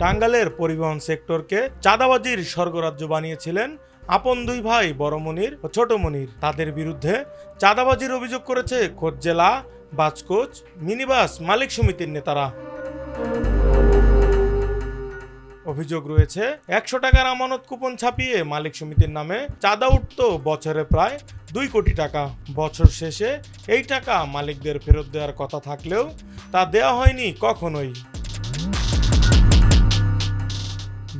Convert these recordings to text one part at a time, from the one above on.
টাঙ্গাইলের পরিবহন সেক্টরকে চাঁদাবাজির স্বর্গরাজ্য বানিয়েছিলেন আপন দুই ভাই বড় মনির ও ছোট মনির। তাদের বিরুদ্ধে চাঁদাবাজির অভিযোগ করেছে খোদ জেলা বাসকোচ মিনিবাস মালিক সমিতির নেতারা। অভিযোগ রয়েছে ১০০ টাকার আমানত কুপন ছাপিয়ে মালিক সমিতির নামে চাঁদা উঠত বছরে প্রায় ২ কোটি টাকা। বছর শেষে এই টাকা মালিকদের ফেরত দেওয়ার কথা থাকলেও তা দেওয়া হয়নি কখনোই।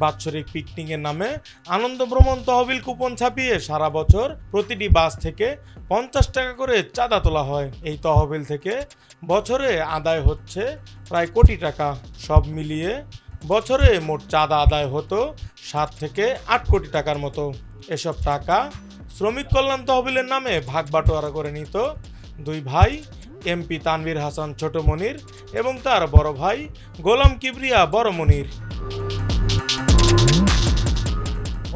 বাৎসরিক পিকনিকের নামে আনন্দ ভ্রমণ তহবিল কুপন ছাপিয়ে সারা বছর প্রতিটি বাস থেকে ৫০ টাকা করে চাঁদা তোলা হয়। এই তহবিল থেকে বছরে আদায় হচ্ছে প্রায় কোটি টাকা। সব মিলিয়ে বছরে মোট চাঁদা আদায় হতো ৭ থেকে ৮ কোটি টাকার মতো। এসব টাকা শ্রমিক কল্যাণ তহবিলের নামে ভাগ বাটোয়ারা করে নিত দুই ভাই এমপি তানভীর হাসান ছোট মনির এবং তার বড় ভাই গোলাম কিবরিয়া বড় মনির।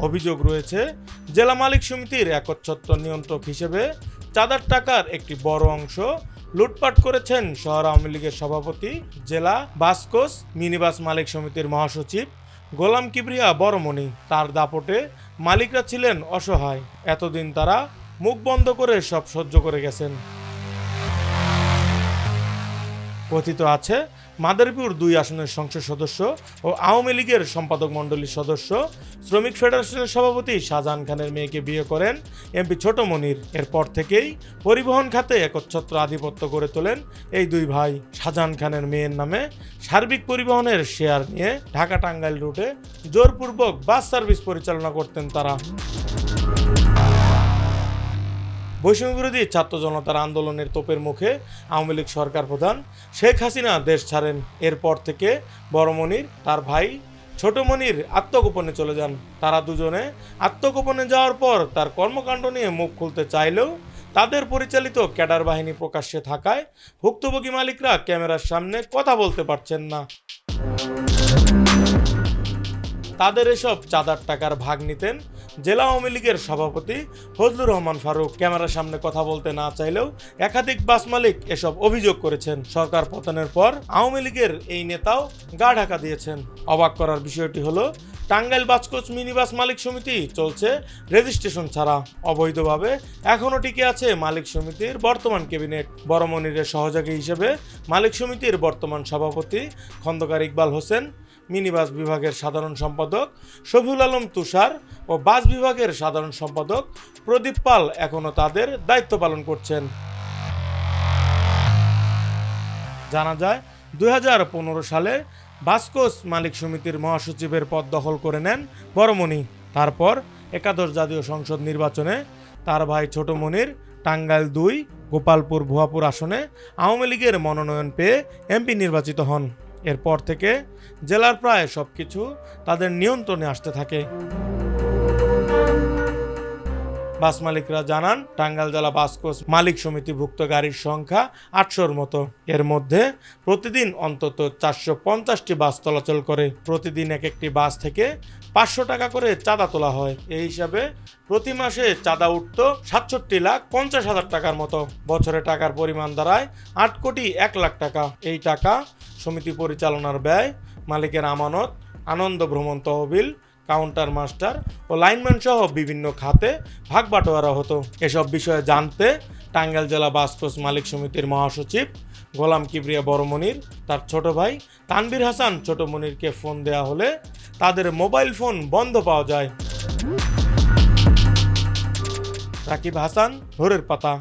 অভিযোগ রয়েছে জেলা মালিক সমিতির একচ্ছত্র নিয়ন্ত্রক হিসেবে চাঁদার টাকার একটি বড় অংশ লুটপাট করেছেন শহর আওয়ামী লীগের সভাপতি, জেলা বাসকোচ মিনিবাস মালিক সমিতির মহাসচিব গোলাম কিবরিয়া বড়মনি। তার দাপটে মালিকরা ছিলেন অসহায়। এতদিন তারা মুখ বন্ধ করে সব সহ্য করে গেছেন। কথিত আছে মাদারীপুর ২ আসনের সংসদ সদস্য ও আওয়ামী লীগের সম্পাদক মণ্ডলীর সদস্য শ্রমিক ফেডারেশনের সভাপতি শাহজাহান খানের মেয়েকে বিয়ে করেন এমপি ছোট মনির। এরপর থেকেই পরিবহন খাতে একচ্ছত্র আধিপত্য গড়ে তোলেন এই দুই ভাই। শাহজাহান খানের মেয়ের নামে সার্বিক পরিবহনের শেয়ার নিয়ে ঢাকা টাঙ্গাইল রুটে জোরপূর্বক বাস সার্ভিস পরিচালনা করতেন তারা। বৈষম্য বিরোধী ছাত্র জনতার আন্দোলনের তোপের মুখে আওয়ামী লীগ সরকার প্রধান শেখ হাসিনা দেশ ছাড়েন। এরপর থেকে বড় মনির তার ভাই ছোট মনির আত্মগোপনে চলে যান। তারা দুজনে আত্মগোপনে যাওয়ার পর তার কর্মকাণ্ড নিয়ে মুখ খুলতে চাইলেও তাদের পরিচালিত ক্যাডার বাহিনী প্রকাশ্যে থাকায় ভুক্তভোগী মালিকরা ক্যামেরার সামনে কথা বলতে পারছেন না। তাদের এসব চাঁদার টাকার ভাগ নিতেন জেলা আওয়ামী লীগের সভাপতি ফজলুর রহমান ফারুক। ক্যামেরার সামনে কথা বলতে না চাইলেও একাধিক বাস মালিক এসব অভিযোগ করেছেন। সরকার পতনের পর আওয়ামী লীগের এই নেতাও গা ঢাকা দিয়েছেন। অবাক করার বিষয়টি হলো টাঙ্গাইল বাসকোচ মিনিবাস মালিক সমিতি চলছে রেজিস্ট্রেশন ছাড়া। অবৈধভাবে এখনও টিকে আছে মালিক সমিতির বর্তমান ক্যাবিনেট। বড় মনিরের সহযোগী হিসেবে মালিক সমিতির বর্তমান সভাপতি খন্দকার ইকবাল হোসেন, মিনিবাস বিভাগের সাধারণ সম্পাদক শফিউল আলম তুষার ও বাস বিভাগের সাধারণ সম্পাদক প্রদীপ পাল এখনও তাদের দায়িত্ব পালন করছেন। জানা যায় ২০১৫ সালে বাসকোচ মালিক সমিতির মহাসচিবের পদ দখল করে নেন বড় মনি। তারপর একাদশ জাতীয় সংসদ নির্বাচনে তার ভাই ছোট মনির টাঙ্গাইল ২ গোপালপুর ভুয়াপুর আসনে আওয়ামী লীগের মনোনয়ন পেয়ে এমপি নির্বাচিত হন। এরপর থেকে জেলার প্রায় সবকিছু তাদের নিয়ন্ত্রণে আসতে থাকে। বাস মালিকরা জানান টাঙ্গাইল জেলা বাসকোচ মালিক সমিতিভুক্ত গাড়ির সংখ্যা ৮০০-র মতো। এর মধ্যে প্রতিদিন অন্তত ৪৫০টি বাস চলাচল করে। প্রতিদিন এক একটি বাস থেকে ৫০০ টাকা করে চাঁদা তোলা হয়। এই হিসাবে প্রতি মাসে চাঁদা উঠত ৬৭,৫০,০০০ টাকার মতো। বছরে টাকার পরিমাণ দাঁড়ায় ৮ কোটি ১ লাখ টাকা। এই টাকা সমিতি পরিচালনার ব্যয়, মালিকের আমানত, আনন্দ ভ্রমণ তহবিল, কাউন্টার মাস্টার ও লাইনম্যান সহ বিভিন্ন খাতে ভাগ বাটোয়ারা হতো। এসব বিষয়ে জানতে টাঙ্গাইল জেলা বাসকোচ মালিক সমিতির মহাসচিব গোলাম কিবরিয়া বড় মনির তার ছোট ভাই তানভীর হাসান ছোট মনিরকে ফোন দেয়া হলে তাদের মোবাইল ফোন বন্ধ পাওয়া যায়। রাকিব হাসান, ভোরের পাতা।